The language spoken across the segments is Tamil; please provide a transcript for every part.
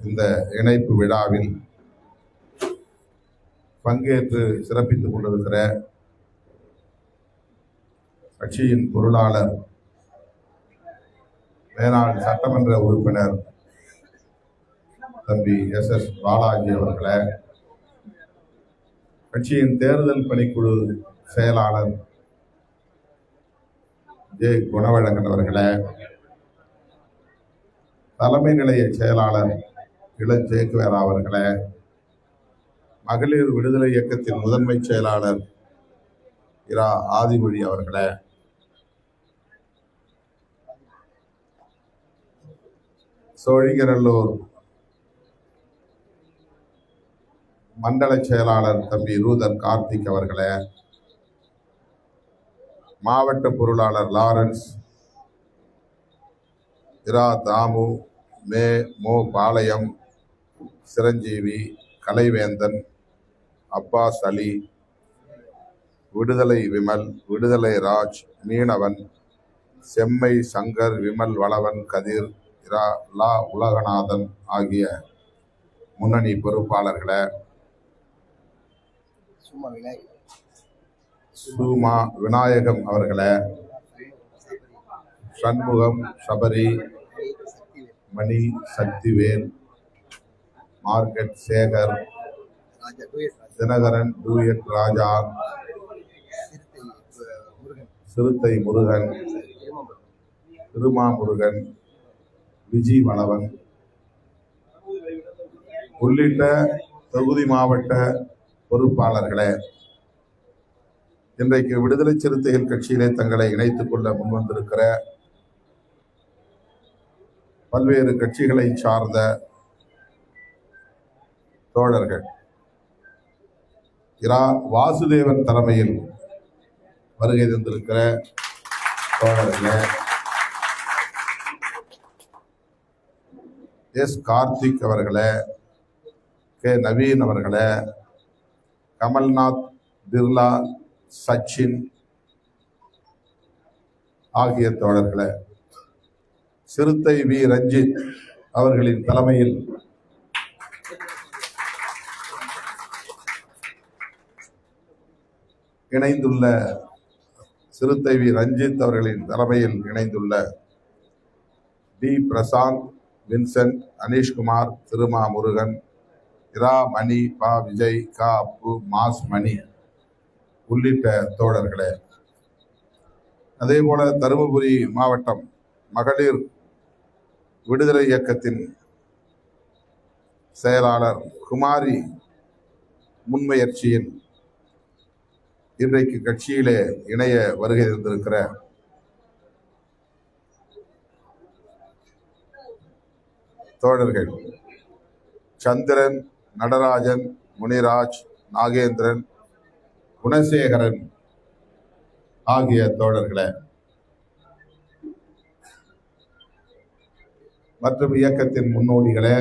இந்த இணைப்பு விழாவில் பங்கேற்று சிறப்பித்துக் கொண்டிருக்கிற கட்சியின் பொருளாளர், மேனாள் சட்டமன்ற உறுப்பினர் தம்பி SS பாலாஜி அவர்களே, கட்சியின் தேர்தல் பணிக்குழு செயலாளர் ஜே குணவழகன் அவர்களே, தலைமை நிலைய செயலாளர் இளஞ்சேக்குவேரா அவர்களே, மகளிர் விடுதலை இயக்கத்தின் முதன்மை செயலாளர் இரா ஆதிமொழி அவர்களே, சோழிங்கநல்லூர் மண்டல செயலாளர் தம்பி ரூதர் கார்த்திக் அவர்களே, மாவட்ட பொருளாளர் லாரன்ஸ், இரா தாமு, மோ பாளையம், சிரஞ்சீவி, கலைவேந்தன், அப்பாஸ் அலி, விடுதலை விமல், விடுதலை ராஜ், மீனவன், செம்மை சங்கர், விமல் வளவன், கதிர், இரா லா உலகநாதன் ஆகிய முன்னணி பொறுப்பாளர்களே, சுமா விநாயகம் அவர்களே, சண்முகம், சபரி, மணி, சக்திவேல், மார்க்கெட் சேகர், தினகரன், டூயட் ராஜா, சிறுத்தை முருகன், திருமாமுருகன், விஜி வளவன் உள்ளிட்ட தொகுதி மாவட்ட பொறுப்பாளர்களே, இன்றைக்கு விடுதலை சிறுத்தைகள் கட்சியிலே தங்களை இணைத்துக் கொள்ள முன்வந்திருக்கிற பல்வேறு கட்சிகளை சார்ந்த தோழர்கள், இரா வாசுதேவன் தலைமையில் வருகை தந்திருக்கிற தோழர்களே, எஸ் கார்த்திக் அவர்களே, கே நவீன் அவர்களே, கமல்நாத், பிர்லா, சச்சின் ஆகிய தோழர்களே, சிறுத்தை வி ரஞ்சித் அவர்களின் தலைமையில் இணைந்துள்ள சிறுத்தை வி ரஞ்சித் அவர்களின் தலைமையில் இணைந்துள்ள டி பிரசாந்த், வின்சென்ட், அனீஷ்குமார், திருமா முருகன், இரா மணி, பா விஜய், கா அப்பு, மாஸ் மணி உள்ளிட்ட தோழர்களே, அதே போல தருமபுரி மாவட்டம் மகளிர் விடுதலை இயக்கத்தின் செயலாளர் குமாரி முன்முயற்சியின் இன்றைக்கு கட்சியிலே இணைய வருகை இருந்திருக்கிற தோழர்கள் சந்திரன், நடராஜன், முனிராஜ், நாகேந்திரன், குணசேகரன் ஆகிய தோழர்களே, மற்றும் இயக்கத்தின் முன்னோடிகளே,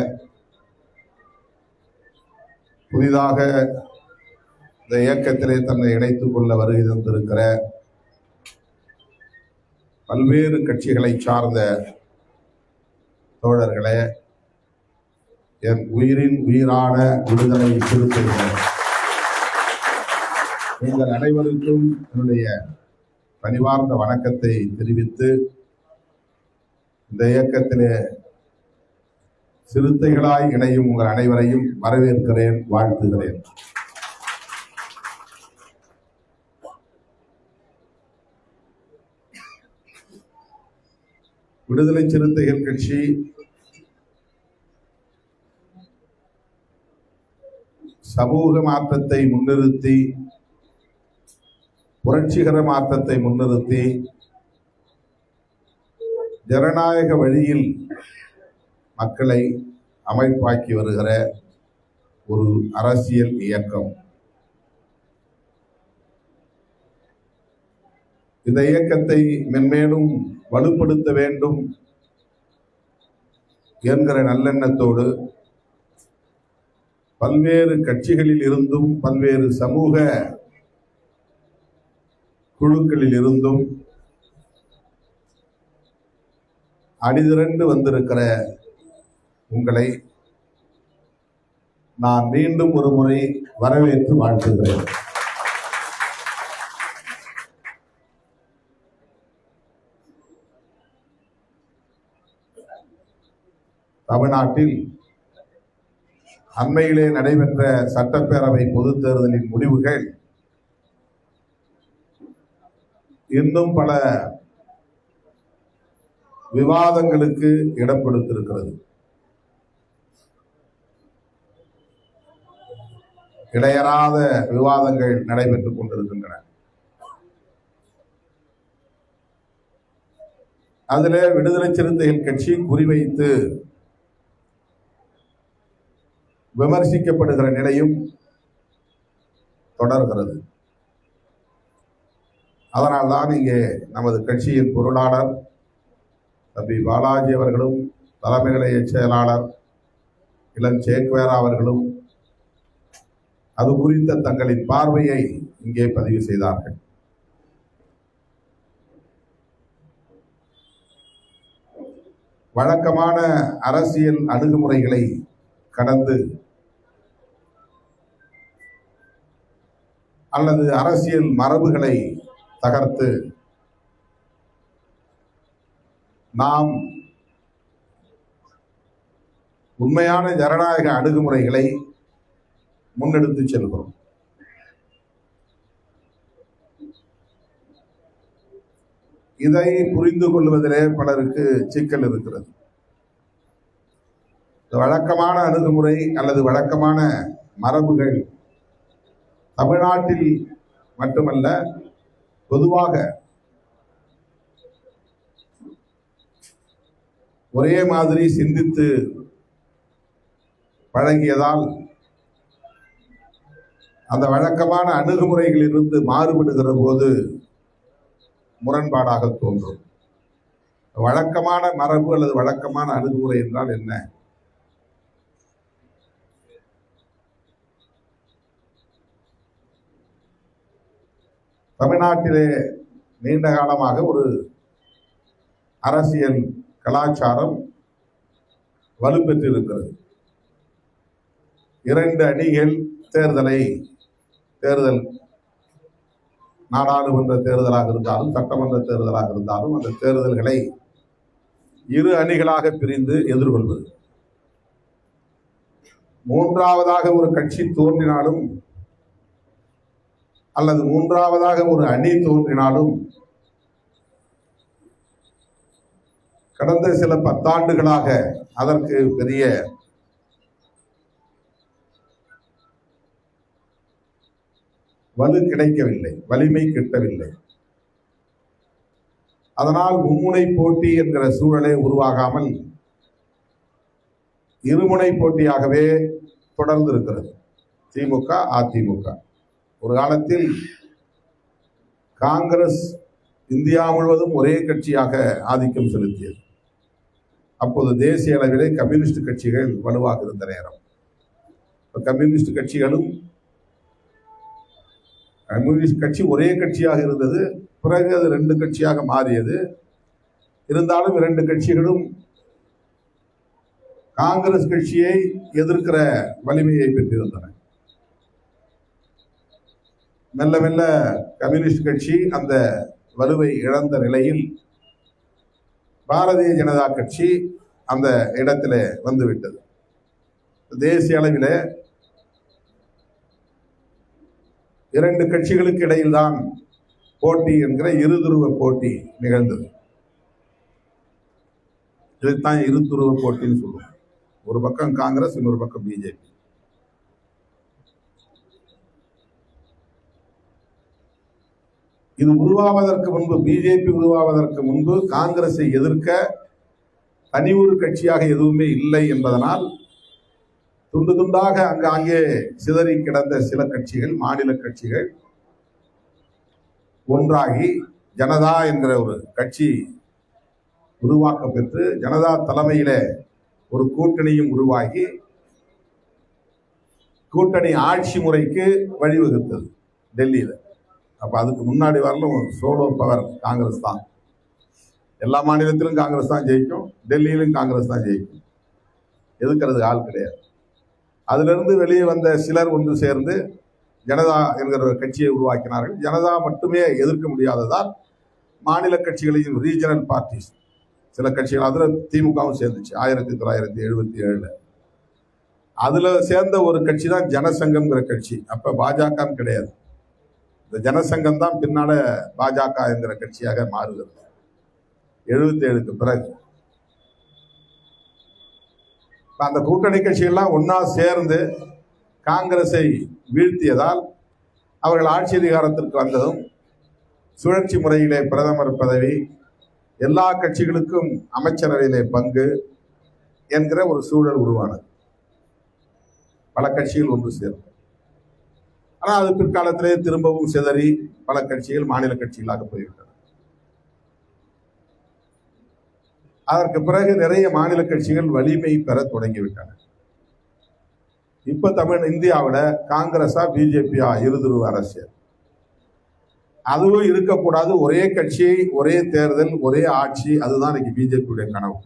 புதிதாக இந்த இயக்கத்திலே தன்னை இணைத்துக் கொள்ள வருகை தந்திருக்கிற பல்வேறு கட்சிகளை சார்ந்த தோழர்களே, என் உயிரின் உயிரான விடுதலை சிறுத்தைகள், நீங்கள் அனைவருக்கும் என்னுடைய பணிவார்ந்த வணக்கத்தை தெரிவித்து இந்த இயக்கத்திலே சிறுத்தைகளாய் இணையும் உங்கள் அனைவரையும் வரவேற்கிறேன், வாழ்த்துகிறேன். விடுதலை சிறுத்தைகள் கட்சி சமூக மாற்றத்தை முன்னிறுத்தி, புரட்சிகர மாற்றத்தை முன்னிறுத்தி, ஜனநாயக வழியில் மக்களை அமைப்பாக்கி வருகிற ஒரு அரசியல் இயக்கம். இந்த இயக்கத்தை மென்மேலும் வலுப்படுத்த வேண்டும் என்கிற நல்லெண்ணத்தோடு பல்வேறு கட்சிகளில் இருந்தும் பல்வேறு சமூக குழுக்களில் இருந்தும் அணிதிரண்டு வந்திருக்கிற உங்களை நான் மீண்டும் ஒரு முறை வரவேற்று வாழ்த்துகிறேன். தமிழ்நாட்டில் அண்மையிலே நடைபெற்ற சட்டப்பேரவை பொதுத் தேர்தலின் முடிவுகள் இன்னும் பல விவாதங்களுக்கு இடம் கொடுத்திருக்கிறது. இடையறாத விவாதங்கள் நடைபெற்றுக் கொண்டிருக்கின்றன. அதிலே விடுதலை சிறுத்தைகள் கட்சி குறிவைத்து விமர்சிக்கப்படுகிற நிலையும் தொடர்கிறது. அதனால்தான் இங்கே நமது கட்சியின் பொருளாளர் தம்பி பாலாஜி அவர்களும் தலைமை நிலைய செயலாளர் இளம் சேக்வேரா அவர்களும் அது குறித்த தங்களின் பார்வையை இங்கே பதிவு செய்தார்கள். வழக்கமான அரசியல் அணுகுமுறைகளை கடந்து அல்லது அரசியல் மரபுகளை தகர்த்து நாம் உண்மையான ஜனநாயக அணுகுமுறைகளை முன்னெடுத்து செல்கிறோம். இதை புரிந்து கொள்வதிலே பலருக்கு சிக்கல் இருக்கிறது. வழக்கமான அணுகுமுறை அல்லது வழக்கமான மரபுகள் தமிழ்நாட்டில் மட்டுமல்ல, பொதுவாக ஒரே மாதிரி சிந்தித்து பழகியதால் அந்த வழக்கமான அணுகுமுறைகளிலிருந்து மாறுபடுகிற போது முரண்பாடாக தோன்றும். வழக்கமான மரபு அல்லது வழக்கமான அணுகுமுறை என்றால் என்ன? தமிழ்நாட்டிலே நீண்ட காலமாக ஒரு அரசியல் கலாச்சாரம் வலுப்பெற்றிருக்கிறது. இரண்டு அணிகள் தேர்தல் நாடாளுமன்ற தேர்தலாக இருந்தாலும் சட்டமன்ற தேர்தலாக இருந்தாலும் அந்த தேர்தல்களை இரு அணிகளாக பிரிந்து எதிர்கொள்வது. மூன்றாவதாக ஒரு கட்சி தோன்றினாலும் அல்லது மூன்றாவதாக ஒரு அணி தோன்றினாலும் கடந்த சில 10 ஆண்டுகளாக அதற்கு பெரிய வலு கிடைக்கவில்லை, வலிமை கிட்டவில்லை. அதனால் மும்முனை போட்டி என்கிற சூழலை உருவாகாமல் இருமுனை போட்டியாகவே தொடர்ந்து இருக்கிறது திமுக அதிமுக. ஒரு காலத்தில் காங்கிரஸ் இந்தியா முழுவதும் ஒரே கட்சியாக ஆதிக்கம் செலுத்தியது. அப்போது தேசிய அளவிலே கம்யூனிஸ்ட் கட்சிகள் வலுவாக இருந்த நேரம். கம்யூனிஸ்ட் கட்சி ஒரே கட்சியாக இருந்தது. பிறகு அது 2 கட்சியாக மாறியது. இருந்தாலும் 2 கட்சிகளும் காங்கிரஸ் கட்சியை எதிர்க்கிற வலிமையை பெற்றிருந்தன. மெல்ல மெல்ல கம்யூனிஸ்ட் கட்சி அந்த வலுவை இழந்த நிலையில் பாரதிய ஜனதா கட்சி அந்த இடத்துல வந்துவிட்டது. தேசிய அளவில் 2 கட்சிகளுக்கு இடையில்தான் போட்டி என்கிற இருதுருவ போட்டி நிகழ்ந்தது. இதைத்தான் இருதுருவ போட்டின்னு சொல்லுவோம். ஒரு பக்கம் காங்கிரஸ், இன்னொரு பக்கம் பிஜேபி. இது உருவாவதற்கு முன்பு, பிஜேபி உருவாவதற்கு முன்பு காங்கிரஸை எதிர்க்க தனி ஒரு கட்சியாக எதுவுமே இல்லை என்பதனால் துண்டு துண்டாக அங்கே சிதறி கிடந்த சில கட்சிகள், மாநில கட்சிகள் ஒன்றாகி ஜனதா என்கிற ஒரு கட்சி உருவாக்க பெற்று ஜனதா தலைமையில ஒரு கூட்டணியும் உருவாகி கூட்டணி ஆட்சி முறைக்கு வழிவகுத்தது டெல்லியில. அப்ப அதுக்கு முன்னாடி வரலும் சோலோ பவர் காங்கிரஸ் தான். எல்லா மாநிலத்திலும் காங்கிரஸ் தான் ஜெயிக்கும், டெல்லியிலும் காங்கிரஸ் தான் ஜெயிக்கும். எதுக்கிறது ஆள் கிடையாது. அதிலிருந்து வெளியே வந்த சிலர் ஒன்று சேர்ந்து ஜனதா என்கிற ஒரு கட்சியை உருவாக்கினார்கள். ஜனதா மட்டுமே எதிர்க்க முடியாததால் மாநில கட்சிகளையும் ரீஜனல் பார்ட்டிஸ் சில கட்சிகள், அதில் திமுகவும் சேர்ந்துச்சு 1977. அதுல சேர்ந்த ஒரு கட்சி தான் ஜனசங்கம்ங்கிற கட்சி. அப்ப பாஜக கிடையாது. இந்த ஜனசங்கம் தான் பின்னால பாஜக என்கிற கட்சியாக மாறுகிறது 77க்கு பிறகு. அந்த கூட்டணி கட்சிகள்லாம் ஒன்னா சேர்ந்து காங்கிரஸை வீழ்த்தியதால் அவர்கள் ஆட்சி அதிகாரத்திற்கு வந்ததும் சுழற்சி முறையிலே பிரதமர் பதவி, எல்லா கட்சிகளுக்கும் அமைச்சரவையிலே பங்கு என்கிற ஒரு சூழல் உருவானது. பல கட்சிகள் ஒன்று சேர்ந்து. ஆனால் அது பிற்காலத்திலே திரும்பவும் சிதறி பல கட்சிகள் மாநில கட்சிகளாக போய்விட்டன. அதற்கு பிறகு நிறைய மாநில கட்சிகள் வலிமை பெற தொடங்கிவிட்டன. இப்ப இந்தியாவில் காங்கிரஸா பிஜேபியா இருதுருவ அரசியல். அதுவும் இருக்கக்கூடாது. ஒரே கட்சி, ஒரே தேர்தல், ஒரே ஆட்சி. அதுதான் இன்னைக்கு பிஜேபியுடைய கனவு.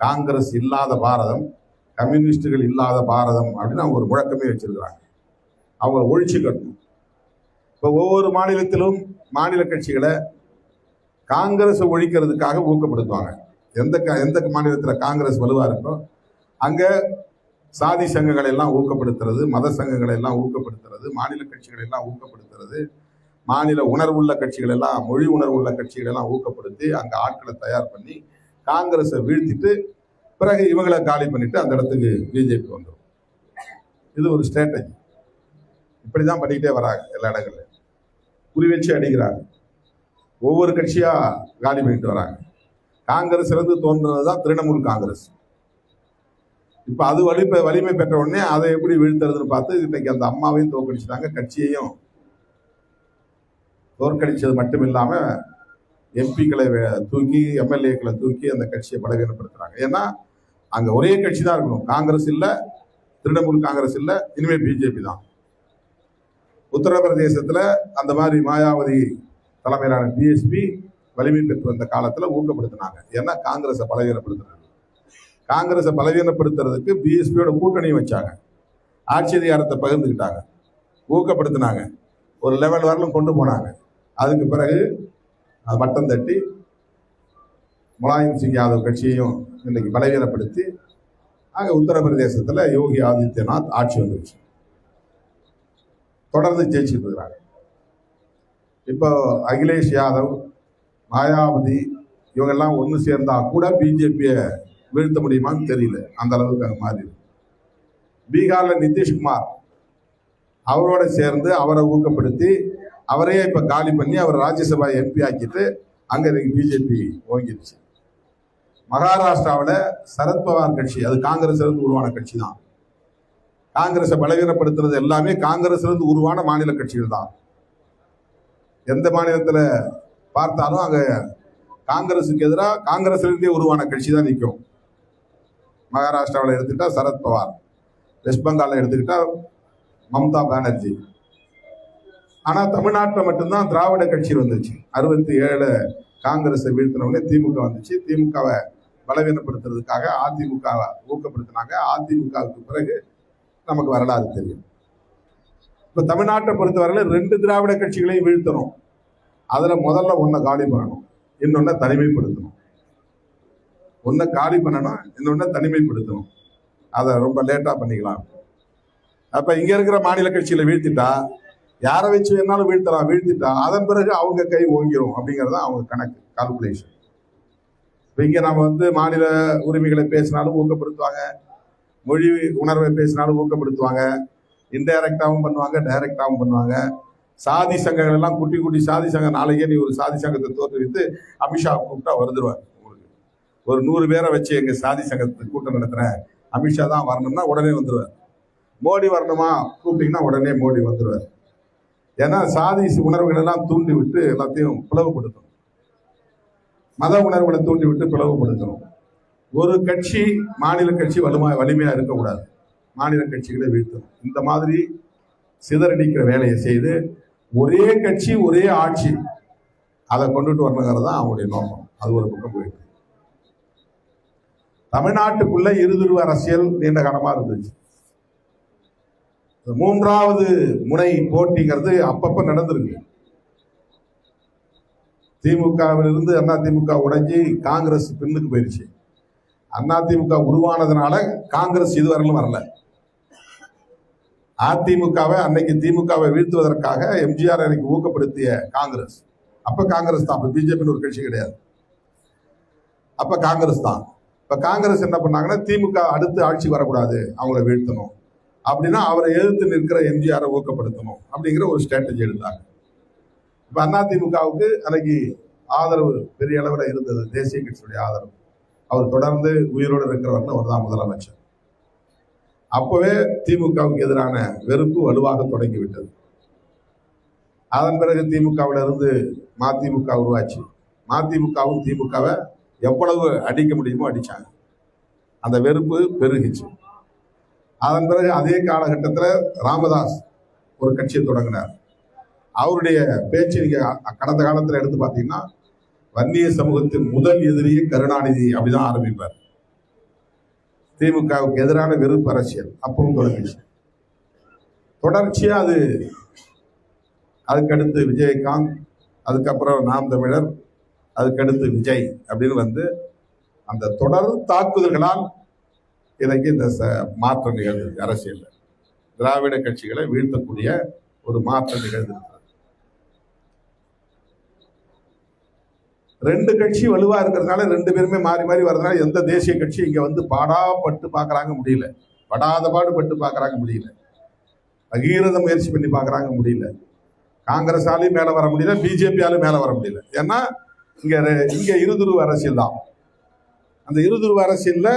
காங்கிரஸ் இல்லாத பாரதம், கம்யூனிஸ்டுகள் இல்லாத பாரதம் அப்படின்னு அவங்க ஒரு முழக்கமே வச்சிருக்கிறாங்க. அவங்களை ஒழிச்சு கட்டணும். இப்போ ஒவ்வொரு மாநிலத்திலும் மாநில கட்சிகளை காங்கிரஸை ஒழிக்கிறதுக்காக ஊக்கப்படுத்துவாங்க. எந்த மாநிலத்தில் காங்கிரஸ் வலுவா இருக்கோ அங்க சாதி சங்கங்களை எல்லாம் ஊக்கப்படுத்துறது, மத சங்கங்களை எல்லாம் ஊக்கப்படுத்துறது, மாநில கட்சிகளை எல்லாம் ஊக்கப்படுத்துறது, மாநில உணர்வுள்ள கட்சிகள் எல்லாம், மொழி உணர்வுள்ள கட்சிகள் எல்லாம் ஊக்கப்படுத்தி அங்க ஆட்களை தயார் பண்ணி காங்கிரஸை வீழ்த்திட்டு பிறகு இவங்களை காலி பண்ணிட்டு அந்த இடத்துக்கு பிஜேபி வந்துடும். இது ஒரு ஸ்ட்ராட்டஜி. இப்படிதான் பண்ணிக்கிட்டே வராங்க. எல்லா இடங்கள்ல குறி வச்சு அடிக்கிறாங்க. ஒவ்வொரு கட்சியா காலி பண்ணிட்டு வராங்க. காங்கிரஸ் இருந்து தோன்றுனதுதான் திரிணாமுல் காங்கிரஸ். இப்ப அது வலிமை பெற்ற உடனே அதை எப்படி வீழ்த்துறதுன்னு பார்த்து இன்னைக்கு அந்த அம்மாவையும் தோற்கடிச்சிட்டாங்க, கட்சியையும் தோற்கடிச்சது மட்டும் இல்லாம எம்பிக்களை தூக்கி, எம்எல்ஏக்களை தூக்கி அந்த கட்சியை பலவீனப்படுத்துறாங்க. ஏன்னா அங்க ஒரே கட்சி தான் இருக்கணும். காங்கிரஸ் இல்ல, திரிணாமுல் காங்கிரஸ் இல்ல, இனிமே பிஜேபி தான். உத்தரப்பிரதேசத்துல அந்த மாதிரி மாயாவதி தலைமையிலான பிஎஸ்பி வலிமை பெற்று வந்த காலத்துல ஊக்கப்படுத்தினாங்க. ஏன்னா காங்கிரஸை பலவீனப்படுத்துறாங்க. காங்கிரஸை பலவீனப்படுத்துறதுக்கு பிஎஸ்பியோட கூட்டணியும் வச்சாங்க. ஆட்சி அதிகாரத்தை பகிர்ந்துக்கிட்டாங்க, ஊக்கப்படுத்தினாங்க, ஒரு லெவல் வரலும் கொண்டு போனாங்க. அதுக்கு பிறகு மட்டம் தட்டி முலாயம் சிங் யாதவ் கட்சியையும் இன்னைக்கு பலவீனப்படுத்தி அங்க உத்தரப்பிரதேசத்துல யோகி ஆதித்யநாத் ஆட்சி வந்துருச்சு. தொடர்ந்து ஜெயிச்சுட்டு இருக்கிறாங்க. இப்போ அகிலேஷ் யாதவ், மாயாவதி இவங்கெல்லாம் ஒன்று சேர்ந்தா கூட பிஜேபியை வீழ்த்த முடியுமான்னு தெரியல. அந்த அளவுக்கு அங்கே மாறி. பீகார்ல நிதிஷ்குமார் அவரோட சேர்ந்து அவரை ஊக்கப்படுத்தி அவரையே இப்ப காலி பண்ணி அவர் ராஜ்யசபா எம்பி ஆக்கிட்டு அங்க பிஜேபி ஓங்கிருச்சு. மகாராஷ்டிராவில் சரத்பவார் கட்சி, அது காங்கிரஸ் இருந்து உருவான கட்சி தான். காங்கிரஸை பலவீனப்படுத்துறது எல்லாமே காங்கிரஸ் இருந்து உருவான மாநில கட்சிகள் தான். எந்த மாநிலத்துல பார்த்தாலும் அங்க காங்கிரஸுக்கு எதிராக காங்கிரஸ்ல இருந்தே உருவான கட்சி தான் நிற்கும். மகாராஷ்டிராவில் எடுத்துக்கிட்டா சரத்பவார், வெஸ்ட் பெங்காலில் எடுத்துக்கிட்டா மம்தா பானர்ஜி. ஆனா தமிழ்நாட்டில் மட்டும்தான் திராவிட கட்சி வந்துச்சு. 67 காங்கிரஸை வீழ்த்தினவங்க திமுக வந்துச்சு. திமுகவை பலவீனப்படுத்துறதுக்காக அதிமுகவை ஊக்கப்படுத்தினாங்க. அதிமுகவுக்கு பிறகு நமக்கு வரலாறு தெரியும். இப்ப தமிழ்நாட்டை பொறுத்தவரையில 2 திராவிட கட்சிகளையும் வீழ்த்தணும். அதுல முதல்ல ஒன்றை காலி பண்ணணும், இன்னொன்ன தனிமைப்படுத்தணும். ஒன்றை காலி பண்ணணும், இன்னொன்ன தனிமைப்படுத்தணும். அதை ரொம்ப லேட்டா பண்ணிக்கலாம். அப்ப இங்க இருக்கிற மாநில கட்சியில வீழ்த்திட்டா யாரை வச்சு வேணாலும் வீழ்த்திட்டா அதன் பிறகு அவங்க கை ஓங்கிரும் அப்படிங்கிறது அவங்க கணக்கு, கால்குலேஷன். இங்க நம்ம மாநில உரிமைகளை பேசினாலும் ஊக்கப்படுத்துவாங்க, மொழி உணர்வை பேசினாலும் ஊக்கப்படுத்துவாங்க, இன்டைரக்டாவும் பண்ணுவாங்க, டைரக்டாவும் பண்ணுவாங்க. சாதி சங்கங்கள் எல்லாம் குட்டி சாதி சங்கம், நாளைக்கே நீ ஒரு சாதி சங்கத்தை தோற்றுவித்து அமித்ஷா கூப்பிட்டா வருதுருவார். உங்களுக்கு ஒரு 100 பேரை வச்சு எங்க சாதி சங்கத்துக்கு கூட்டம் நடத்துறேன், அமித்ஷா தான் வரணும்னா உடனே வந்துடுவார். மோடி வரணுமா கூப்பிட்டீங்கன்னா உடனே மோடி வந்துடுவார். ஏன்னா சாதி உணர்வுகள் எல்லாம் தூண்டி விட்டு எல்லாத்தையும் பிளவுபடுத்தணும், மத உணர்வுகளை தூண்டி விட்டு பிளவுபடுத்தணும். ஒரு கட்சி, மாநில கட்சி வலிமையா இருக்கக்கூடாது, மாநில கட்சிகளை வீழ்த்தணும். இந்த மாதிரி சிதறடிக்கிற வேலையை செய்து ஒரே கட்சி ஒரே ஆட்சி அதை கொண்டுட்டு வரணுங்கிறது தான் அவங்களுடைய நோக்கம். அது ஒரு பக்கம் போயிட்டு தமிழ்நாட்டுக்குள்ள இருதுருவ அரசியல் நீண்ட காலமா இருந்துச்சு. மூன்றாவது முனை போட்டிங்கிறது அப்பப்ப நடந்திருக்கு. திமுகவிலிருந்து அதிமுக உடைஞ்சி காங்கிரஸ் பின்னுக்கு போயிருச்சு. அதிமுக உருவானதுனால காங்கிரஸ் இதுவரையிலும் வரல. அதிமுகவை அன்னைக்கு திமுகவை வீழ்த்துவதற்காக எம்ஜிஆர் அன்னைக்கு ஊக்கப்படுத்திய காங்கிரஸ், அப்ப காங்கிரஸ் தான், பிஜேபி ஒரு கட்சி கிடையாது, அப்ப காங்கிரஸ் தான். இப்ப காங்கிரஸ் என்ன பண்ணாங்கன்னா, திமுக அடுத்து ஆட்சி வரக்கூடாது, அவங்கள வீழ்த்தணும் அப்படின்னா அவரை எதிர்த்து நிற்கிற எம்ஜிஆரை ஊக்கப்படுத்தணும் அப்படிங்கிற ஒரு ஸ்ட்ராட்டஜி எடுத்தாங்க. இப்ப அதிமுகவுக்கு அன்னைக்கு ஆதரவு பெரிய அளவில் இருந்தது, தேசிய கட்சியுடைய ஆதரவு. அவர் தொடர்ந்து உயிரோடு இருக்கிறவர்னு அவர் தான் முதலமைச்சர். அப்பவே திமுகவுக்கு எதிரான வெறுப்பு வலுவாக தொடங்கிவிட்டது. அதன் பிறகு திமுகவிலிருந்து மதிமுக உருவாச்சு. மதிமுகவும் திமுகவை எவ்வளவு அடிக்க முடியுமோ அடிச்சாங்க. அந்த வெறுப்பு பெருகிச்சு. அதன் பிறகு அதே காலகட்டத்தில் ராமதாஸ் ஒரு கட்சியை தொடங்கினார். அவருடைய பேச்சு நீங்க கடந்த காலத்தில் எடுத்து பார்த்தீங்கன்னா, வன்னிய சமூகத்தின் முதல் எதிரியை கருணாநிதி அப்படிதான் ஆரம்பிப்பார். திமுகவுக்கு எதிரான வெறுப்பு அரசியல் அப்பவும் தொடங்கிச்சு. தொடர்ச்சியா அதுக்கடுத்து விஜயகாந்த், அதுக்கப்புறம் நாம் தமிழர், அதுக்கடுத்து விஜய் அப்படின்னு வந்து அந்த தொடர் தாக்குதல்களால் இன்னைக்கு இந்த மாற்றம் நிகழ்ந்திருக்கு. அரசியல் திராவிட கட்சிகளை வீழ்த்தக்கூடிய ஒரு மாற்றம் நிகழ்ந்திருக்கு. ரெண்டு கட்சி வலுவா இருக்கிறதுனால ரெண்டு பேருமே மாறி மாறி வர்றதுனால எந்த தேசிய கட்சி இங்க வந்து பாடாப்பட்டு பார்க்கறாங்க முடியல, படாத பாடுபட்டு பார்க்கறாங்க முடியல, பகீரத முயற்சி பண்ணி பார்க்கறாங்க முடியல. காங்கிரஸாலையும் மேல வர முடியல, பிஜேபியாலும் மேல வர முடியல. ஏன்னா இங்க இருதுருவ அரசியல் தான். அந்த இருதுருவ அரசியல்ல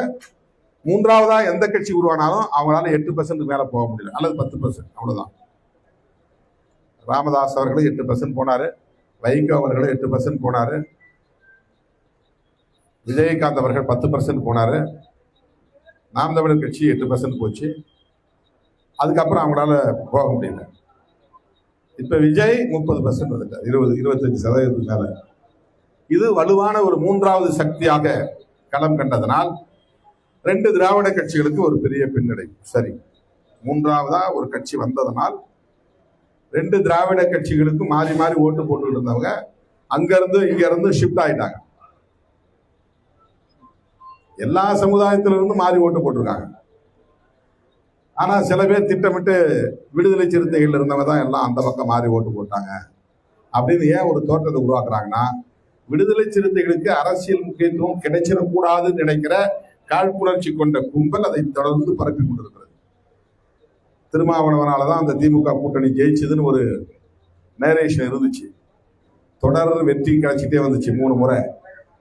மூன்றாவதா எந்த கட்சி உருவானாலும் அவங்களால 8% மேல போக முடியல, அல்லது 10%, அவ்வளவுதான். ராமதாஸ் அவர்களும் 8% போனாரு, வைகோ அவர்களும் 8% போனாரு, விஜயகாந்த் அவர்கள் 10% போனாரு, நாம் தமிழர் கட்சி 8% போச்சு. அதுக்கப்புறம் அவங்களால போக முடியல. இப்ப விஜய் 30% வந்துட்டார், 25% மேல. இது வலுவான ஒரு மூன்றாவது சக்தியாக களம் கண்டதனால் ரெண்டு திராவிட கட்சிகளுக்கு ஒரு பெரிய பின்னடைவு. சரி, மூன்றாவதா ஒரு கட்சி வந்ததனால் ரெண்டு திராவிட கட்சிகளுக்கு மாறி மாறி ஓட்டு போட்டு இருந்தவங்க அங்க இருந்து ஷிஃப்ட் ஆயிட்டாங்க. எல்லா சமுதாயத்திலிருந்து மாறி ஓட்டு போட்டிருக்காங்க. ஆனா சில பேர் திட்டமிட்டு விடுதலை சிறுத்தைகள் இருந்தவங்க தான் எல்லாம் அந்த பக்கம் மாறி ஓட்டு போட்டாங்க அப்படின்னு ஏன் ஒரு தோற்றத்தை உருவாக்குறாங்கன்னா, விடுதலை சிறுத்தைகளுக்கு அரசியல் முக்கியத்துவம் கிடைச்சிடக்கூடாதுன்னு நினைக்கிற காழ்ப்புணர்ச்சி கொண்ட கும்பல் அதை தொடர்ந்து பரப்பி கொண்டிருக்கிறது. திருமாவளவனாலதான் அந்த திமுக கூட்டணி ஜெயிச்சதுன்னு ஒரு நேரேஷன் இருந்துச்சு. தொடர் வெற்றி கிடைச்சிட்டே வந்துச்சு 3 முறை.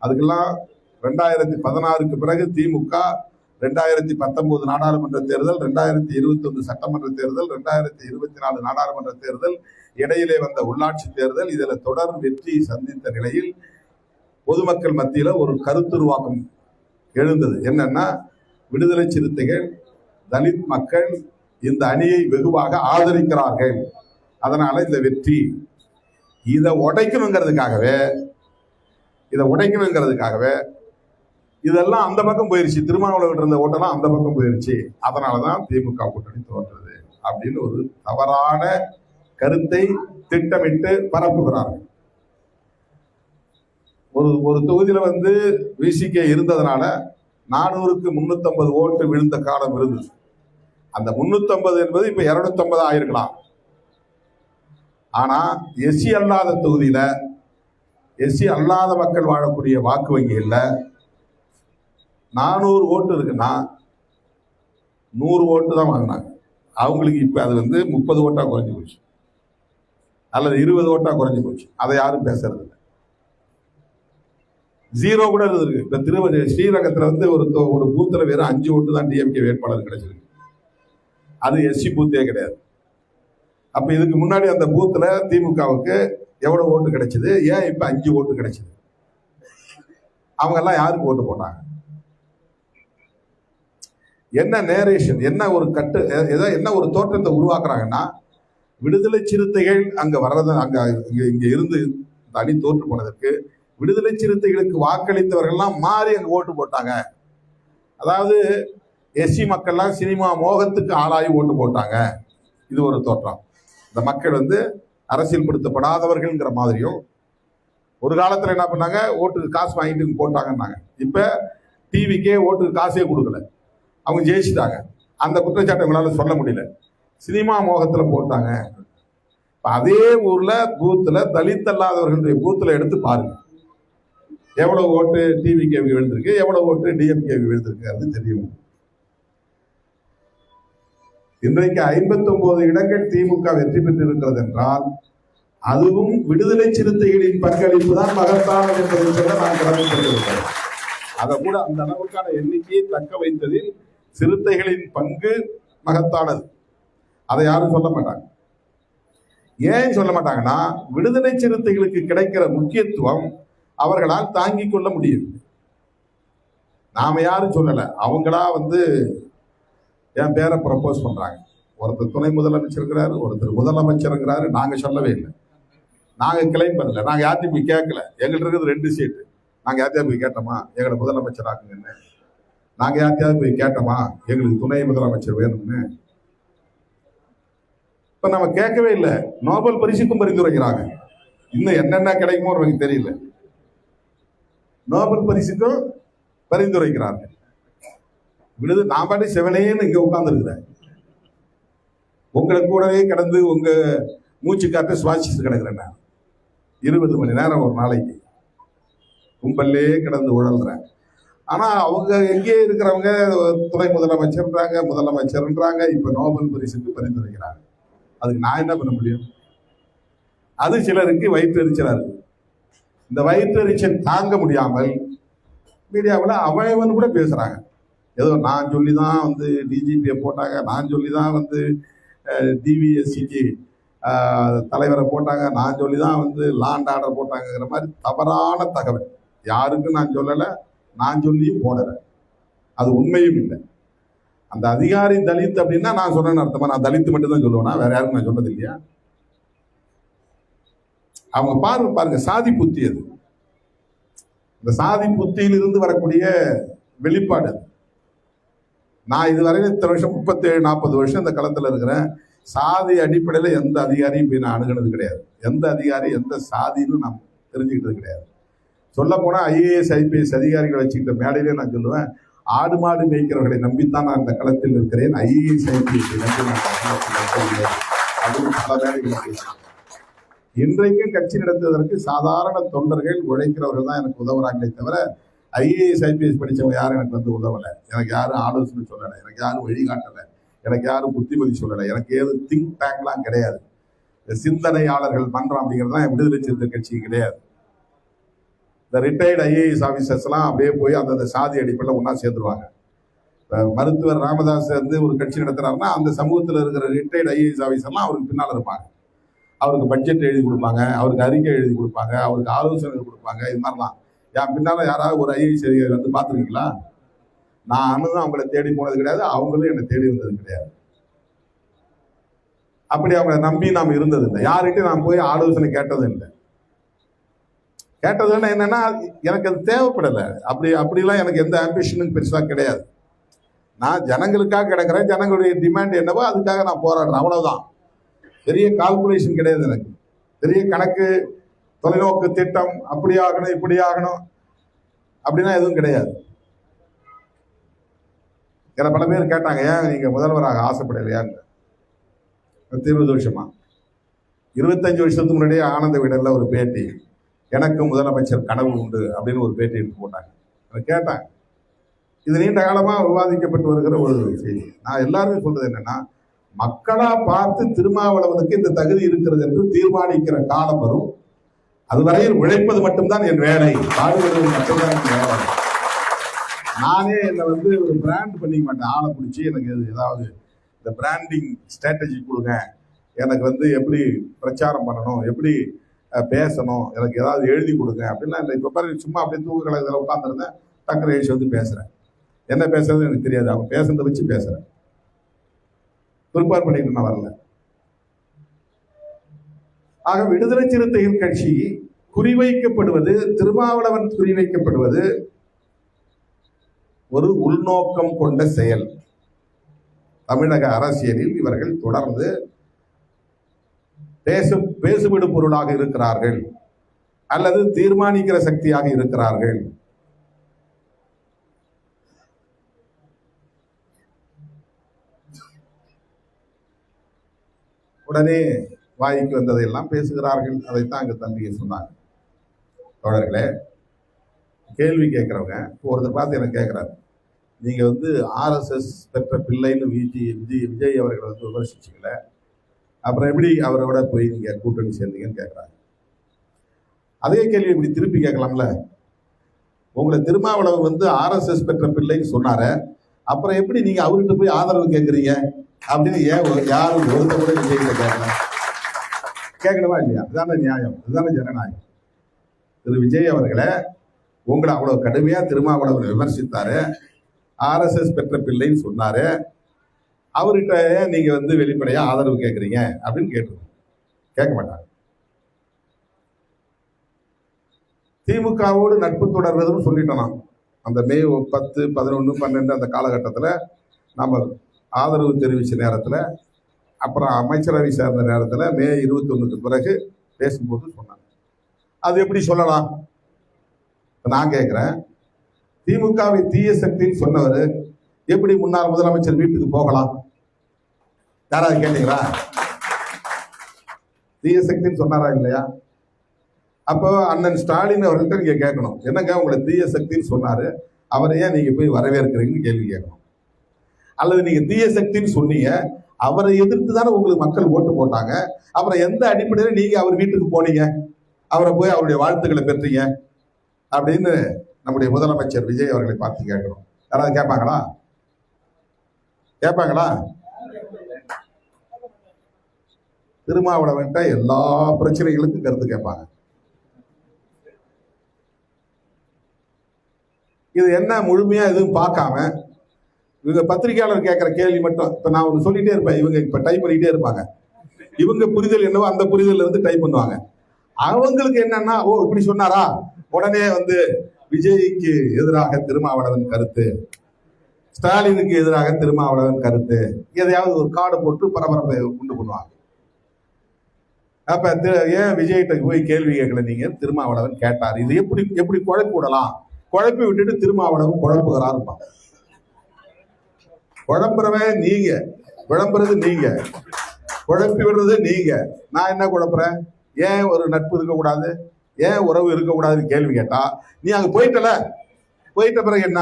அதுக்கெல்லாம் 2016க்கு பிறகு திமுக 2019 நாடாளுமன்ற தேர்தல், 2021 சட்டமன்ற தேர்தல், 2024 நாடாளுமன்ற தேர்தல், இடையிலே வந்த உள்ளாட்சி தேர்தல், இதுல தொடர் வெற்றி சந்தித்த நிலையில் பொதுமக்கள் மத்தியில ஒரு கருத்துருவாக்கம் எழுந்தது. என்னன்னா, விடுதலை சிறுத்தைகள், தலித் மக்கள் இந்த அணியை வெகுவாக ஆதரிக்கிறார்கள், அதனால இந்த வெற்றி. இதை உடைக்கணுங்கிறதுக்காகவே இதெல்லாம் அந்த பக்கம் போயிருச்சு. திருமாவளவன் இருந்த ஓட்டெல்லாம் அந்த பக்கம் போயிருச்சு. அதனாலதான் திமுக கூட்டணி தோன்றது அப்படின்னு ஒரு தவறான கருத்தை திட்டமிட்டு பரப்புகிறார்கள். ஒரு தொகுதியில வந்து விசிக இருந்ததுனால 400க்கு 350 ஓட்டு விழுந்த காலம் இருந்தது. அந்த 350 என்பது இப்ப 250 ஆயிருக்கலாம். ஆனா எஸ்சி அல்லாத தொகுதியில, எஸ்சி அல்லாத மக்கள் வாழக்கூடிய வாக்கு வங்கியில் 400 ஓட்டு இருக்குன்னா 100 ஓட்டு தான் வாங்கினாங்க. அவங்களுக்கு இப்ப அது வந்து 30 ஓட்டா குறைஞ்சு போச்சு, அல்லது 20 ஓட்டா குறைஞ்சு போச்சு. அதை யாரும் பேசுறது இல்லை. 0 கூட இருந்திருக்கு. இப்ப ஸ்ரீரங்கத்துல வந்து ஒரு பூத்துல வெறும் 5 ஓட்டு தான் டிஎம்கே வேட்பாளர் கிடைச்சிருக்கு. அது எஸ்சி பூத்தே கிடையாது. அப்ப இதுக்கு முன்னாடி அந்த பூத்துல திமுகவுக்கு எவ்வளவு ஓட்டு கிடைச்சது, ஏன் இப்ப 5 ஓட்டு கிடைச்சது? அவங்க எல்லாம் யாருக்கு ஓட்டு போட்டாங்க? என்ன நேரேஷன், என்ன ஒரு என்ன ஒரு தோற்றத்தை உருவாக்குறாங்கன்னா, விடுதலை சிறுத்தைகள் அங்க வர்றது, இங்க இருந்து இந்த அணி தோற்று போனதற்கு விடுதலை சிறுத்தைகளுக்கு வாக்களித்தவர்கள்லாம் மாறி அங்க ஓட்டு போட்டாங்க. அதாவது எஸ்சி மக்கள்லாம் சினிமா மோகத்துக்கு ஆளாகி ஓட்டு போட்டாங்க இது ஒரு தோற்றம். இந்த மக்கள் வந்து அரசியல் படுத்தப்படாதவர்கள்ங்கிற மாதிரியும், ஒரு காலத்துல என்ன பண்ணாங்க, ஓட்டுக்கு காசு வாங்கிட்டு போட்டாங்கன்னாங்க. இப்ப டிவிக்கே ஓட்டுக்கு காசே கொடுக்கல, அவங்க ஜெயிச்சுட்டாங்க. அந்த குற்றச்சாட்டை உங்களால சொல்ல முடியல. சினிமா மோகத்துல போட்டாங்க. அதே ஊர்ல பூத்துல தலித் அல்லாதவர்களுடைய பூத்துல எடுத்து பாருங்க, எவ்வளவு ஓட்டு டிவிகேவி விழுந்திருக்கு, எவ்வளவு ஓட்டு டிஎம்கேவி விழுந்திருக்கு, அது தெரியும். இன்றைக்கு 59 இடங்கள் திமுக வெற்றி பெற்று இருக்கிறது என்றால் அதுவும் விடுதலை சிறுத்தைகளின் பங்களிப்பு தான் மகத்தானது என்பதை சொல்ல நான் கடமைப்பட்டிருக்கிறேன். அதை கூட அந்த அளவுக்கான எண்ணிக்கையை தக்க வைத்ததில் சிறுத்தைகளின் பங்கு மகத்தானது. அதை யாரும் சொல்ல மாட்டாங்க. ஏன் சொல்ல மாட்டாங்கன்னா, விடுதலை சிறுத்தைகளுக்கு கிடைக்கிற முக்கியத்துவம் அவர்களால் தாங்கிக் கொள்ள முடியும். நாம யாரும் சொல்லல, அவங்களா வந்து என் பேரை ப்ரப்போஸ் பண்றாங்க. ஒருத்தர் துணை முதலமைச்சர் இருக்கிறாரு, ஒருத்தர் முதலமைச்சர் இருக்கிறாரு. நாங்க சொல்லவே இல்லை, நாங்க கிளைம் பண்ணல, நாங்க யார்ட்டையும் போய் கேட்கல. எங்கள்கிட்ட இருக்கிறது 2 சீட்டு. நாங்க யார்ட்டையாவது போய் கேட்டோமா எங்களை முதலமைச்சர் ஆக்குங்கன்னு? நாங்க யார்ட்டையாவது போய் கேட்டோமா எங்களுக்கு துணை முதலமைச்சர் வேணும்னு? இப்ப நம்ம கேட்கவே இல்லை. நோபல் பரிசுக்கும் பரிந்துரைக்கிறாங்க. இன்னும் என்னென்ன கிடைக்குமோ நமக்கு தெரியல. நோபல் பரிசுக்கும் பரிந்துரைக்கிறார்கள். விடுது நான் பாட்டு செவனேன்னு இங்க உட்கார்ந்து இருக்கிறேன். உங்களை கூடவே கிடந்து உங்க மூச்சு காற்று சுவாசிச்சு கிடக்குறேன். நான் 20 மணி நேரம் ஒரு நாளைக்கு கும்பல்லே கிடந்து உழல்றேன். ஆனா அவங்க எங்கே இருக்கிறவங்க துணை முதலமைச்சர்ன்றாங்க, முதலமைச்சர்ன்றாங்க, இப்ப நோபல் பரிசுக்கு பரிந்துரைக்கிறாங்க. அதுக்கு நான் என்ன பண்ண முடியும்? அது சிலருக்கு வயிற்றெரிச்சலா இருக்கு. இந்த வயிற்றெரிச்சல் தாங்க முடியாமல் மீடியாவில் அவன் கூட பேசுறாங்க. ஏதோ நான் சொல்லிதான் வந்து டிஜிபியை போட்டாங்க, நான் சொல்லிதான் வந்து டிவிஎஸ்சிக்கு தலைவரை போட்டாங்க, நான் சொல்லிதான் வந்து லாண்ட் ஆர்டர் போட்டாங்கிற மாதிரி தவறான தகவல். யாருக்கும் நான் சொல்லலை, நான் சொல்லியும் போடலை, அது உண்மையும் இல்லை. அந்த அதிகாரி தலித் அப்படின்னா நான் சொன்னேன்னு அர்த்தமா? நான் தலித்து மட்டும் தான் சொல்லுவேனா? வேற யாருக்கும் நான் சொன்னது இல்லையா? அவங்க பாருங்க சாதி புத்தி. அது இந்த சாதி புத்தியிலிருந்து வரக்கூடிய வெளிப்பாடு. நான் இதுவரையில இத்தனை வருஷம் 37-40 வருஷம் இந்த களத்தில் இருக்கிறேன். சாதி அடிப்படையில் எந்த அதிகாரியும் போய் நான் அணுகினது கிடையாது. எந்த அதிகாரி எந்த சாதின்னு நான் தெரிஞ்சுக்கிட்டது கிடையாது. சொல்ல போனா IAS IPS அதிகாரிகளை வச்சுக்கிட்ட மேடையிலே நான் சொல்லுவேன், ஆடு மாடு மேய்க்கிறவர்களை நம்பித்தான் நான் இந்த களத்தில் இருக்கிறேன். IAS IPS நம்பி நான் பல வேலைகளை பேசுகிறேன். இன்றைக்கும் கட்சி நடத்துவதற்கு சாதாரண தொண்டர்கள் உழைக்கிறவர்கள் தான் எனக்கு உதவுறாங்களே தவிர IAS IPS படித்தவங்க யாரும் எனக்கு வந்து உதவலை. எனக்கு யாரும் ஆலோசனை சொல்லலை, எனக்கு யாரும் வழிகாட்டலை, எனக்கு யாரும் புத்திமதி சொல்லலை, எனக்கு ஏதும் திங்க் டேங்க்லாம் கிடையாது. இந்த சிந்தனையாளர்கள் மன்றம் அப்படிங்கிறதுலாம் விடுதலை சிறுத்தை கட்சி கிடையாது. இந்த ரிட்டையர்டு IAS ஆஃபீஸர்ஸ்லாம் அப்படியே போய் அந்தந்த சாதி அடிப்படையில் ஒன்றா சேர்ந்துருவாங்க. இப்போ மருத்துவர் ராமதாஸ் வந்து ஒரு கட்சி நடத்துறாருன்னா அந்த சமூகத்தில் இருக்கிற ரிட்டையர்டு IAS ஆஃபீஸர்லாம் அவருக்கு பின்னால் இருப்பாங்க. அவருக்கு பட்ஜெட் எழுதி கொடுப்பாங்க, அவருக்கு அறிக்கை எழுதி கொடுப்பாங்க, அவருக்கு ஆலோசனை கொடுப்பாங்க. இது மாதிரிலாம் என் பின்னால் யாராவது ஒரு IAS வந்து பார்த்துருக்கீங்களா? நானும் அவங்கள தேடி போனது கிடையாது, அவங்களும் என்னை தேடி வந்தது கிடையாது. அப்படி அவங்கள நம்பி நாம் இருந்தது இல்லை. யார்கிட்டையும் நான் போய் ஆலோசனை கேட்டதும் இல்லை. கேட்டதுன்னா என்னன்னா, எனக்கு அது தேவைப்படலை. அப்படிலாம் எனக்கு எந்த ஆம்பிஷனும் பெருசாக கிடையாது. நான் ஜனங்களுக்காக கிடக்கிறேன், ஜனங்களுடைய டிமாண்ட் என்னவோ அதுக்காக நான் போராடுறேன், அவ்வளவுதான். பெரிய கால்குலேஷன் கிடையாது எனக்கு. பெரிய கணக்கு, தொலைநோக்கு திட்டம், அப்படி ஆகணும் இப்படி ஆகணும் அப்படின்னா எதுவும் கிடையாது. ஏன்னா பல பேர் கேட்டாங்க, ஏன் நீங்க முதல்வராக ஆசைப்படலையான்னு. 20 வருஷமா, 25 வருஷத்துக்கு முன்னாடியே ஆனந்த விடல ஒரு பேட்டி, எனக்கு முதலமைச்சர் கனவு உண்டு அப்படின்னு ஒரு பேட்டி எடுத்து போட்டாங்க. அதை கேட்டாங்க. இது நீண்ட காலமா விவாதிக்கப்பட்டு வருகிற ஒரு செய்தி. நான் எல்லாருமே சொல்றது என்னன்னா, மக்களா பார்த்து திருமாவளவனுக்கு இந்த தகுதி இருக்கிறது என்று தீர்மானிக்கிற காலம் வரும். அதுவரையில் உழைப்பது மட்டும்தான் என் வேலை, பாடுபடுவது மட்டும்தான் என் வேலை. நானே என்னை வந்து ஒரு பிராண்ட் பண்ணிக்க மாட்டேன். ஆளை பிடிச்சி எனக்கு ஏதாவது இந்த பிராண்டிங் ஸ்ட்ராட்டஜி கொடுங்க, எனக்கு வந்து எப்படி பிரச்சாரம் பண்ணணும், எப்படி பேசணும், எனக்கு ஏதாவது எழுதி கொடுங்க அப்படின்லாம் இல்லை. இப்போ பாரு, சும்மா அப்படியே தூக்க கழகத்தில் உட்காந்துருந்தேன், டக்குனு எழுச்சி வந்து பேசுகிறேன். என்ன பேசுறது எனக்கு தெரியாது, அவங்க பேசுறதை வச்சு பேசுகிறேன். ப்ரிப்பேர் பண்ணிட்டு நான் வரல. ஆக விடுதலை சிறுத்தைகள் கட்சி குறிவைக்கப்படுவது, திருமாவளவன் குறிவைக்கப்படுவது ஒரு உள்நோக்கம் கொண்ட செயல். தமிழக அரசியலில் இவர்கள் தொடர்ந்து பேசுவிடு பொருளாக இருக்கிறார்கள் அல்லது தீர்மானிக்கிற சக்தியாக இருக்கிறார்கள். உடனே வாய்க்கு வந்ததையெல்லாம் பேசுகிறார்கள். அதைத்தான் அங்க தம்பியை சொன்னாங்க. தோழர்களே, கேள்வி கேட்கிறவங்க ஒருத்தர் பார்த்து எனக்கு கேட்கிறாரு, நீங்க RSS பெற்ற பிள்ளைன்னு விஜய் அவர்கள் விமர்சிச்சீங்கள, அப்புறம் எப்படி அவரோட போய் நீங்க கூட்டணி சேர்ந்தீங்கன்னு கேட்கிறாங்க. அதே கேள்வி இப்படி திருப்பி கேட்கலாம்ல, உங்களை திருமாவளவன் RSS பெற்ற பிள்ளைன்னு சொன்னாரு, அப்புறம் எப்படி நீங்க அவர்கிட்ட போய் ஆதரவு கேட்கறீங்க அப்படின்னு யாரும் ஒருத்த கூட விஜய்கிட்ட கேட்கணுமா இல்லையா? இதுதானே நியாயம், இதுதானே ஜனநாயகம். திரு விஜய் அவர்களை உங்களை அவ்வளவு கடுமையா திருமாவளவன் விமர்சித்தாரு, RSS பெற்ற பிள்ளைன்னு சொன்னாரு, அவர்கிட்ட நீங்க வெளிப்படையா ஆதரவு கேட்கறீங்க அப்படின்னு கேட்க மாட்டாங்க. திமுகவோடு நட்பு தொடர்வதுன்னு சொல்லிட்டோம். அந்த மே 10, 11, 12 அந்த காலகட்டத்தில் நம்ம ஆதரவு தெரிவித்த நேரத்தில், அப்புறம் அமைச்சரவை சேர்ந்த நேரத்தில் மே 21க்கு பிறகு பேசும்போது சொன்னாங்க. அது எப்படி சொல்லலாம்? நான் கேட்குறேன், திமுகவை தீய சக்தின்னு சொன்னவர் எப்படி முன்னாள் முதலமைச்சர் வீட்டுக்கு போகலாம்? யாராவது கேட்டீங்களா? தீய சக்தின்னு சொன்னாரா இல்லையா? அப்போ அண்ணன் ஸ்டாலின் அவர்கள்ட்ட நீங்க கேட்கணும், என்னங்க உங்களை தீய சக்தின்னு சொன்னாரு, அவரை ஏன் நீங்க போய் வரவேற்கிறீங்கன்னு கேள்வி கேட்கணும். அல்லது நீங்க தீய சக்தின்னு சொன்னீங்க, அவரை எதிர்த்து தானே உங்களுக்கு மக்கள் ஓட்டு போட்டாங்க, அப்புறம் எந்த அடிப்படையில் நீங்க அவர் வீட்டுக்கு போனீங்க, அவரை போய் அவருடைய வாழ்த்துக்களை பெற்றீங்க அப்படின்னு நம்முடைய முதலமைச்சர் விஜய் அவர்களை பார்த்து கேட்கணும். யாராவது கேட்பாங்களா? திருமாவளவன்ட்ட எல்லா பிரச்சனைகளுக்கும் கருத்து கேட்பாங்க. இது என்ன முழுமையா எதுவும் பார்க்காம இவங்க பத்திரிகையாளர் கேட்கிற கேள்வி மட்டும், இப்ப நான் ஒன்று சொல்லிட்டே இருப்பேன், இவங்க இப்ப டைப் பண்ணிட்டே இருப்பாங்க, இவங்க புரிதல் என்னவோ அந்த புரிதல் இருந்து டைப் பண்ணுவாங்க. அவங்களுக்கு என்னன்னா, ஓ இப்படி சொன்னாரா, உடனே விஜய்க்கு எதிராக திருமாவளவன் கருத்து, ஸ்டாலினுக்கு எதிராக திருமாவளவன் கருத்து, எதையாவது ஒரு கார்டு போட்டு பரபரப்பை உண்டு பண்ணுவாங்க. அப்ப ஏன் விஜய்கிட்ட போய் கேள்வி கேட்கல நீங்க? திருமாவளவன் கேட்டார். இது எப்படி குழப்பி விடலாம்? குழப்பி விட்டுட்டு திருமாவளவன் குழப்புகிறார். குழம்புறவன் நீங்க, குழம்புறது நீங்க, குழப்பி விடுறது நீங்க. நான் என்ன குழப்புறேன்? ஏன் ஒரு நட்பு இருக்கக்கூடாது, ஏன் உறவு இருக்கக்கூடாதுன்னு கேள்வி கேட்டா, நீ அங்க போயிட்ட பிறகு என்ன?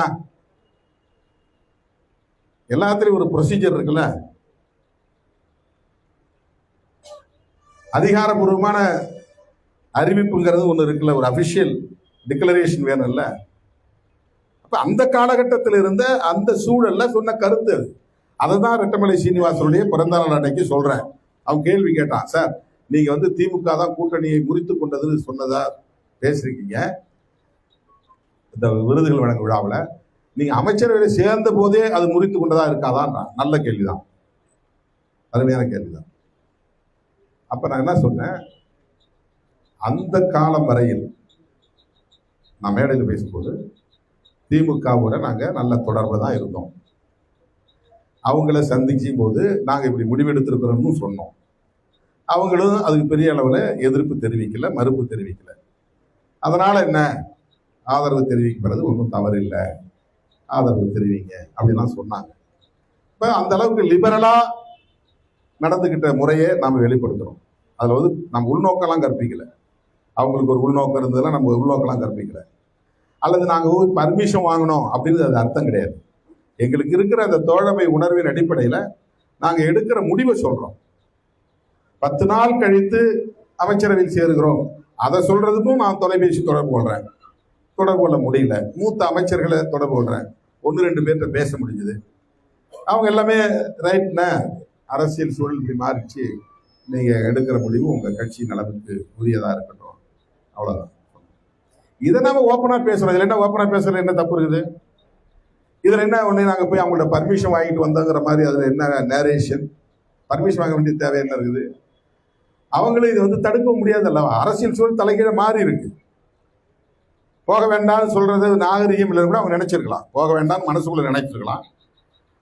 எல்லாத்துலயும் ஒரு ப்ரொசீஜர் இருக்குல்ல, அதிகாரபூர்வமான அறிவிப்புங்கிறது ஒண்ணு இருக்குல்ல, ஒரு அபிஷியல் டிக்ளரேஷன் வேணும்ல. அப்ப அந்த காலகட்டத்தில் இருந்த அந்த சூழல்ல சொன்ன கருத்து அதுதான் ரெட்டமலை சீனிவாசனுடைய பிறந்த நாள் அன்னைக்கு சொல்றேன். அவன் கேள்வி கேட்டான், சார் நீங்க திமுக தான் கூட்டணியை முறித்து கொண்டதுன்னு சொன்னதா பேசிருக்கீங்க இந்த விருதுகள் வழங்கும் விழாவில், நீங்க அமைச்சரவையில சேர்ந்த போதே அது முறித்து கொண்டதா இருக்காதான்? நல்ல கேள்விதான், அருமையான கேள்விதான். அப்ப நான் என்ன சொன்னேன், அந்த காலம் வரையில் நான் மேடையில் பேசும்போது திமுகவோட நாங்க நல்ல தொடர்பு தான் இருந்தோம். அவங்கள சந்திக்கும் போது நாங்க இப்படி முடிவெடுத்திருக்கிறோம்னு சொன்னோம். அவங்களும் அதுக்கு பெரிய அளவுல எதிர்ப்பு தெரிவிக்கல, மறுப்பு தெரிவிக்கல. அதனால என்ன, ஆதரவு தெரிவிக்கிறது ஒன்றும் தவறு இல்லை, ஆதரவு தெரிவிங்க அப்படிலாம் சொன்னாங்க. இப்ப அந்த அளவுக்கு லிபரலா நடந்துகிட்ட முறையை நாம வெளிப்படுத்துறோம். அதுல நம்ம உள்நோக்கெல்லாம் கற்பிக்கல, அவங்களுக்கு ஒரு உள்நோக்கம் இருந்ததுன்னா நம்ம உள்நோக்கெல்லாம் கற்பிக்கல. அல்லது நாங்கள் பர்மிஷன் வாங்கணும் அப்படின்னு அது அர்த்தம் கிடையாது. எங்களுக்கு இருக்கிற அந்த தோழமை உணர்வின் அடிப்படையில் நாங்கள் எடுக்கிற முடிவை சொல்றோம். 10 நாள் கழித்து அமைச்சரவையில் சேருகிறோம், அதை சொல்றதுக்கும் நான் தொலைபேசி தொடர்பு கொள்றேன், தொடர்பு கொள்ள முடியல. மூத்த அமைச்சர்களை தொடர்பு கொள்றேன், 1-2 பேர்கிட்ட பேச முடிஞ்சது. அவங்க எல்லாமே ரைட்னா, அரசியல் சூழல் இப்படி மாறிச்சு, நீங்க எடுக்கிற முடிவு உங்க கட்சி நலனுக்கு உரியதா இருக்கட்டும், அவ்வளவுதான். இதை நாம ஓப்பனா பேசுறோம். இதுல என்ன ஓப்பனா பேசுறது என்ன தப்பு இருக்குது? இதுல என்ன ஒண்ணு, நாங்க போய் அவங்கள்ட்ட பர்மிஷன் வாங்கிட்டு வந்தோங்கிற மாதிரி அதுல என்ன நேரேஷன்? பர்மிஷன் வாங்க வேண்டிய தேவை என்ன இருக்குது? அவங்களும் இது தடுக்க முடியாதல்ல. அரசியல் சூழல் தலைகீழ மாறி இருக்கு. போக வேண்டாம்னு சொல்றது நாகரிகம் இல்லை கூட அவங்க நினைச்சிருக்கலாம், போக வேண்டாம் மனசுக்குள்ள நினைச்சிருக்கலாம்.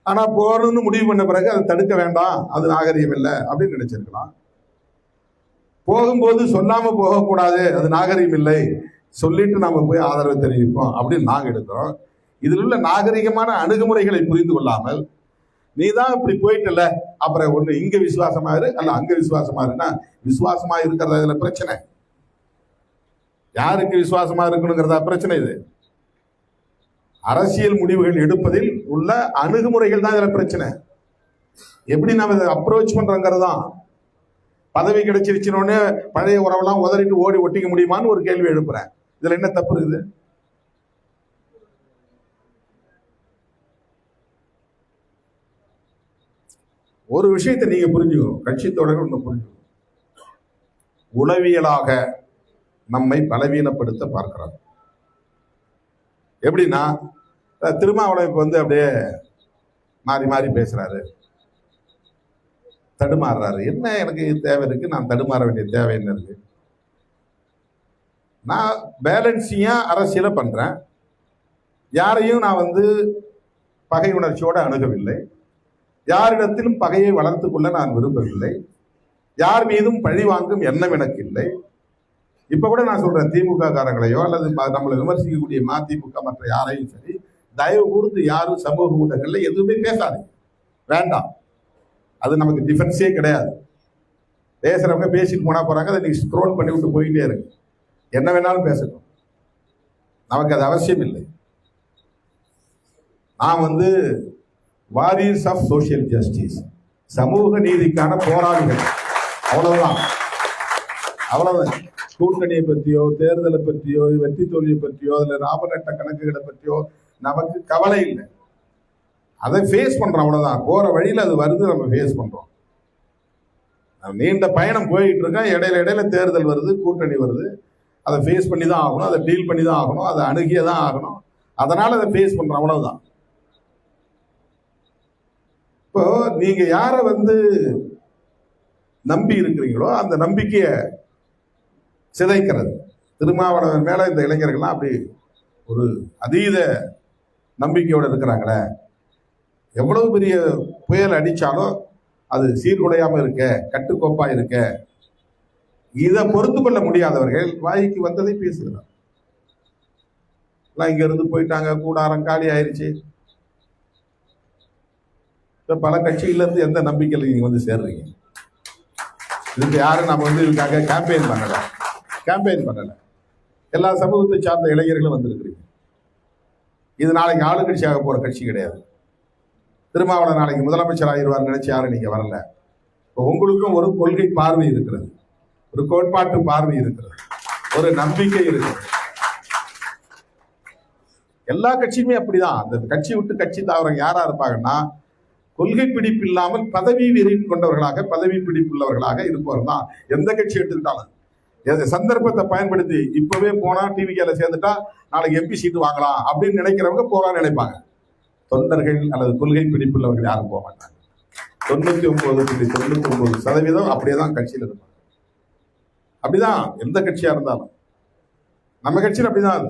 ஆனா போகணும்னு முடிவு பண்ண பிறகு அதை தடுக்க வேண்டாம், அது நாகரிகம் இல்லை அப்படின்னு நினைச்சிருக்கலாம். போகும்போது சொல்லாம போகக்கூடாது, அது நாகரிகம் இல்லை, சொல்லிட்டு நாம போய் ஆதரவு தெரிவிப்போம் அப்படின்னு நாங்க எடுக்கிறோம். இதில் உள்ள நாகரிகமான அணுகுமுறைகளை புரிந்து கொள்ளாமல் நீ தான் இப்படி போயிட்டல, அப்புறம் ஒண்ணு இங்க விசுவாசமா இரு அல்ல அங்க விசுவாசமா இருன்னா, விசுவாசமா இருக்கிறதா இதுல பிரச்சனை? யாருக்கு விசுவாசமா இருக்கணுங்கிறதா பிரச்சனை? இது அரசியல் முடிவுகள் எடுப்பதில் உள்ள அணுகுமுறைகள் தான் இதுல பிரச்சனை. எப்படி நாம இதை அப்ரோச் பண்றோங்கிறது தான். பதவி கிடைச்சிருச்சுன்னு பழைய உறவெல்லாம் உதறிட்டு ஓடி ஒட்டிக்க முடியுமான்னு ஒரு கேள்வி எழுப்புறேன். இதுல என்ன தப்பு இருக்குது? ஒரு விஷயத்தை நீங்க புரிஞ்சுக்கணும், கட்சி தொடர்கள் ஒன்று புரிஞ்சுக்கணும். உளவியலாக நம்மை பலவீனப்படுத்த பார்க்கிறாங்க. எப்படின்னா, திருமாவளவன் இப்ப வந்து அப்படியே மாறி மாறி பேசுறாரு, தடுமாறுறாரு. என்ன எனக்கு தேவை இருக்கு? நான் தடுமாற வேண்டிய தேவை என்ன இருக்கு? நான் பேலன்ஸிங்கா அரசியல பண்றேன். யாரையும் நான் வந்து பகை உணர்ச்சியோட அணுகவில்லை. யாரிடத்திலும் பகையை வளர்த்துக் கொள்ள நான் விரும்பவில்லை. யார் மீதும் பழி வாங்கும் எண்ணம் எனக்கு இல்லை. இப்ப கூட நான் சொல்றேன், திமுக காரங்களையோ அல்லது நம்மளை விமர்சிக்கக்கூடிய மதிமுக மற்ற யாரையும் சரி, தயவு கூர்ந்து யாரும் சமூக ஊடகங்கள்ல எதுவுமே பேசாதீங்க, வேண்டாம். அது நமக்கு டிஃபென்ஸே கிடையாது. பேசுறவங்க பேசிட்டு போனா போறாங்க, அதை நீ ஸ்க்ரோல் பண்ணி விட்டு போயிட்டே இருக்கு. என்ன வேணாலும் பேசட்டும், நமக்கு அது அவசியம் இல்லை. நான் வந்து வாரியர்ஸ் ஆஃப் சோசியல் ஜஸ்டிஸ், சமூக நீதிக்கான போராளிகள், அவ்வளவுதான். அவ்வளவுதான். கூட்டணியை பற்றியோ தேர்தலை பற்றியோ வெற்றி தோல்வியை பற்றியோ அதுல லாபநட்ட கணக்குகளை பற்றியோ நமக்கு கவலை இல்லை. அதை ஃபேஸ் பண்றோம், அவ்வளவுதான். போற வழியில அது வருது, நம்ம ஃபேஸ் பண்றோம். நீண்ட பயணம் போயிட்டு இருக்கோம், இடையில இடையில தேர்தல் வருது, கூட்டணி வருது, அதை ஃபேஸ் பண்ணி தான் ஆகணும், அதை டீல் பண்ணி தான் ஆகணும், அதை அணுகியே தான் ஆகணும். அதனால அதை ஃபேஸ் பண்றோம், அவ்வளவுதான். இப்போ நீங்க யார வந்து நம்பி இருக்கிறீங்களோ அந்த நம்பிக்கைய சிதைக்கிறது. திருமாவளவன் மேல இந்த இளைஞர்கள்லாம் அப்படி ஒரு அதீத நம்பிக்கையோடு இருக்கிறாங்களே, எவ்வளவு பெரிய புயல் அடிச்சாலும் அது சீர்குலையாம இருக்க, கட்டுக்கோப்பா இருக்க, இதை பொறுத்து கொள்ள முடியாதவர்கள் வாய்க்கு வந்ததை பேசுகிறார். இங்க இருந்து போயிட்டாங்க, கூடாரம் காலி ஆயிடுச்சு. பல கட்சியில இருந்து எந்த நம்பிக்கையில் நீங்க வந்து சேர்றீங்க? இதுக்கு யாரும் நம்ம வந்து இதுக்காக கேம்பெயின் பண்ணல. எல்லா சமூகத்தை சார்ந்த இளைஞர்களும் வந்திருக்கிறீங்க. இது நாளைக்கு ஆளுங்கட்சியாக போற கட்சி கிடையாது. திருமாவளவன் நாளைக்கு முதலமைச்சர் ஆகிடுவார் நினைச்சு யாரும் நீங்க வரல. இப்போ உங்களுக்கும் ஒரு கொள்கை பார்வை இருக்கிறது, ஒரு கோட்பாட்டு பார்வை இருக்கிறது, ஒரு நம்பிக்கை இருக்கிறது. எல்லா கட்சியுமே அப்படிதான். அந்த கட்சி விட்டு கட்சி தாவறவங்க யாரா இருப்பாங்கன்னா, கொள்கை பிடிப்பு இல்லாமல் பதவி வெறி கொண்டவர்களாக, பதவி பிடிப்புள்ளவர்களாக இருப்பவர்கள் தான். எந்த கட்சி எடுத்துக்கிட்டாலும் சந்தர்ப்பத்தை பயன்படுத்தி இப்பவே போனா டிவிக்கேல சேர்ந்துட்டா நாளைக்கு எம்பி சீட்டு வாங்கலாம் அப்படின்னு நினைக்கிறவங்க போறான்னு நினைப்பாங்க. தொண்டர்கள் அல்லது கொள்கை பிடிப்புள்ளவர்கள் யாரும் போக மாட்டாங்க. 99.99% அப்படியேதான் கட்சியில் இருப்பாங்க. அப்படிதான் எந்த கட்சியா இருந்தாலும். நம்ம கட்சியில் அப்படிதான்.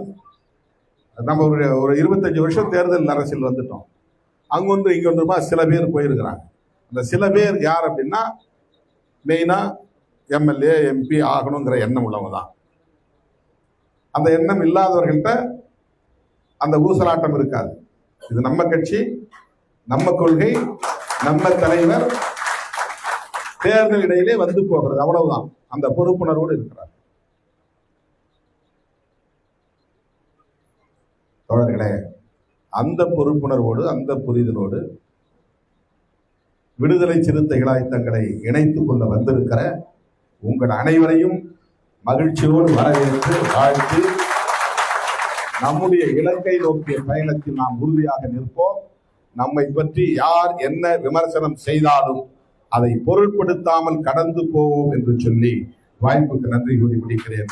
நம்ம ஒரு 25 வருஷம் தேர்தல் அரசியல் வந்துட்டோம். அங்க ஒன்று இங்க ஒன்றுமா சில பேர் போயிருக்கிறாங்க. அந்த சில பேர் யார் அப்படின்னா, மெயினா எம்எல்ஏ எம்பி ஆகணுங்கிற எண்ணம் உள்ளவங்க தான். அந்த எண்ணம் இல்லாதவர்கள்ட்ட அந்த ஊசலாட்டம் இருக்காது. இது நம்ம கட்சி, நம்ம கொள்கை, நம்ம தலைவர், தேர்தல் இடையிலே வந்து போகிறது, அவ்வளவுதான். அந்த பொறுப்புணர்வோடு இருக்கிறார். தோழர்களே, அந்த பொறுப்புணர்வோடு, அந்த புரிதலோடு விடுதலை சிறுத்தைகளாய் தங்களை இணைத்துக் கொள்ள வந்திருக்கிற உங்கள் அனைவரையும் மகிழ்ச்சியோடு வரவேற்று வாழ்த்து, நம்முடைய இலக்கை நோக்கிய பயணத்தில் நாம் உறுதியாக நிற்போம். நம்மை பற்றி யார் என்ன விமர்சனம் செய்தாலும் அதை பொருட்படுத்தாமல் கடந்து போவோம் என்று சொல்லி வாய்ப்புக்கு நன்றி கூறி முடிக்கிறேன்.